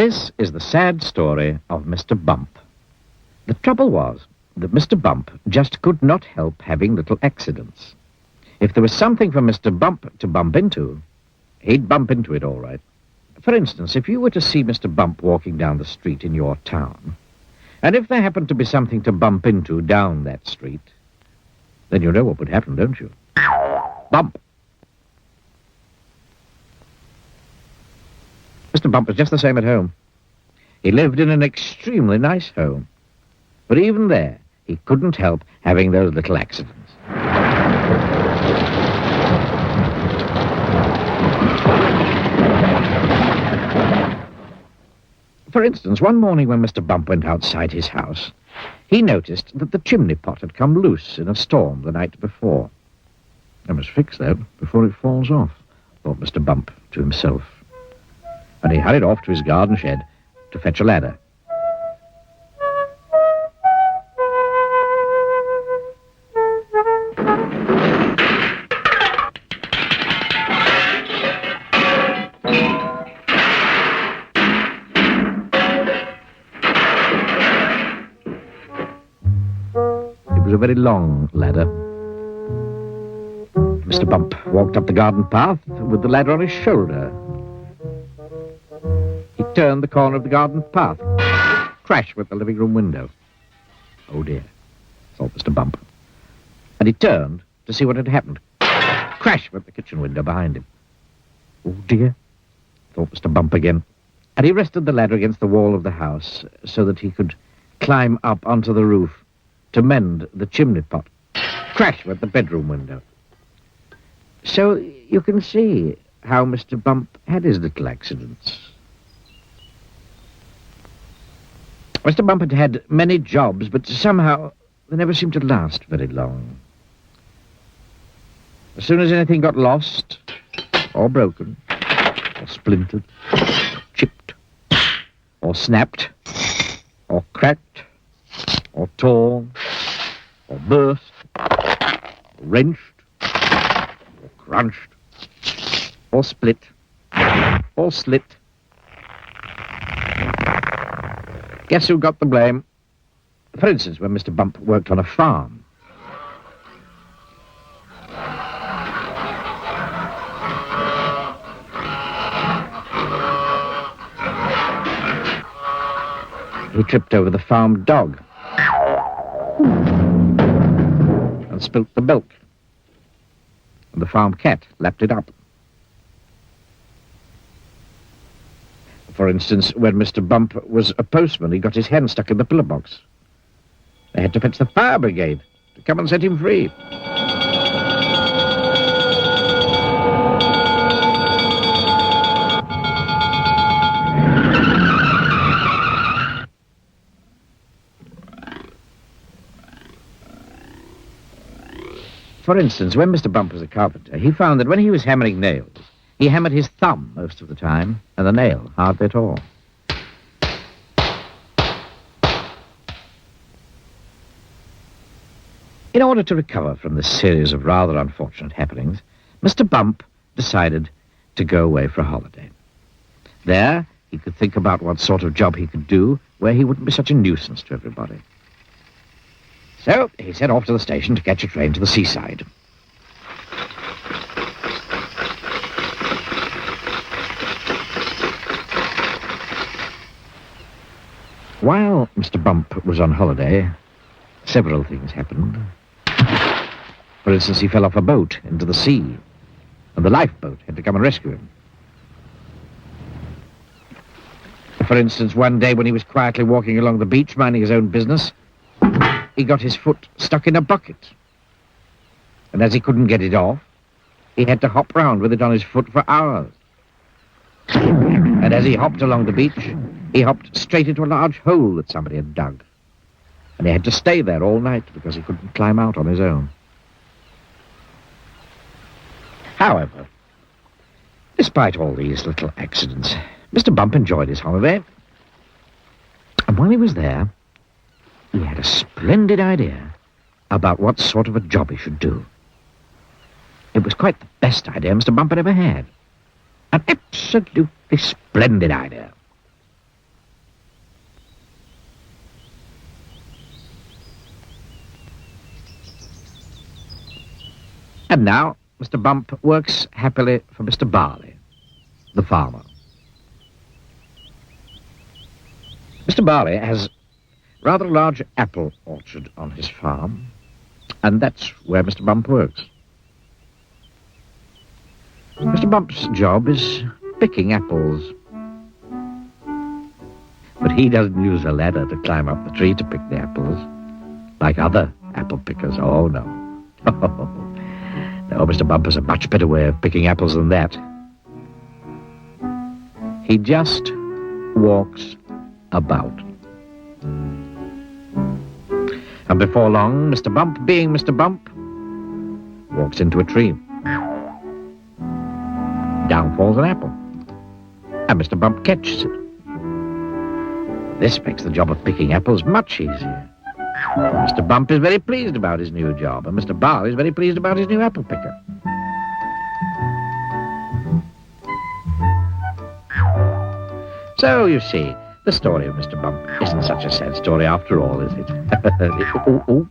This is the sad story of Mr. Bump. The trouble was that Mr. Bump just could not help having little accidents. If there was something for Mr. Bump to bump into, he'd bump into it all right. For instance, if you were to see Mr. Bump walking down the street in your town, and if there happened to be something to bump into down that street, then you know what would happen, don't you? Bump! Mr. Bump was just the same at home. He lived in an extremely nice home. But even there, he couldn't help having those little accidents. For instance, one morning when Mr. Bump went outside his house, he noticed that the chimney pot had come loose in a storm the night before. I must fix that before it falls off, thought Mr. Bump to himself. And he hurried off to his garden shed to fetch a ladder. It was a very long ladder. Mr. Bump walked up the garden path with the ladder on his shoulder. He turned the corner of the garden path. Crash went the living room window. Oh dear, thought Mr. Bump. And he turned to see what had happened. Crash went the kitchen window behind him. Oh dear, thought Mr. Bump again. And he rested the ladder against the wall of the house so that he could climb up onto the roof to mend the chimney pot. Crash went the bedroom window. So you can see how Mr. Bump had his little accidents. Mr. Bump had had many jobs, but somehow they never seemed to last very long. As soon as anything got lost, or broken, or splintered, chipped, or snapped, or cracked, or torn, or burst, or wrenched, or crunched, or split, or slit, guess who got the blame? For instance, when Mr. Bump worked on a farm. He tripped over the farm dog and spilt the milk, and the farm cat lapped it up. For instance, when Mr. Bump was a postman, he got his hand stuck in the pillar box. They had to fetch the fire brigade to come and set him free. For instance, when Mr. Bump was a carpenter, he found that when he was hammering nails, he hammered his thumb most of the time, and the nail hardly at all. In order to recover from this series of rather unfortunate happenings, Mr. Bump decided to go away for a holiday. There, he could think about what sort of job he could do where he wouldn't be such a nuisance to everybody. So he set off to the station to catch a train to the seaside. While Mr. Bump was on holiday, several things happened. For instance, he fell off a boat into the sea, and the lifeboat had to come and rescue him. For instance, one day when he was quietly walking along the beach, minding his own business, he got his foot stuck in a bucket. And as he couldn't get it off, he had to hop round with it on his foot for hours. And as he hopped along the beach, he hopped straight into a large hole that somebody had dug. And he had to stay there all night because he couldn't climb out on his own. However, despite all these little accidents, Mr. Bump enjoyed his holiday. And while he was there, he had a splendid idea about what sort of a job he should do. It was quite the best idea Mr. Bump had ever had. An absolutely splendid idea. And now Mr. Bump works happily for Mr. Barley, the farmer. Mr. Barley has rather a large apple orchard on his farm, and that's where Mr. Bump works. Mr. Bump's job is picking apples. But he doesn't use a ladder to climb up the tree to pick the apples, like other apple pickers. Oh, no. No, Mr. Bump has a much better way of picking apples than that. He just walks about. And before long, Mr. Bump, being Mr. Bump, walks into a tree. Down falls an apple, and Mr. Bump catches it. This makes the job of picking apples much easier. Mr. Bump is very pleased about his new job, and Mr. Barley is very pleased about his new apple picker. So, you see, the story of Mr. Bump isn't such a sad story after all, is it? Ooh, ooh.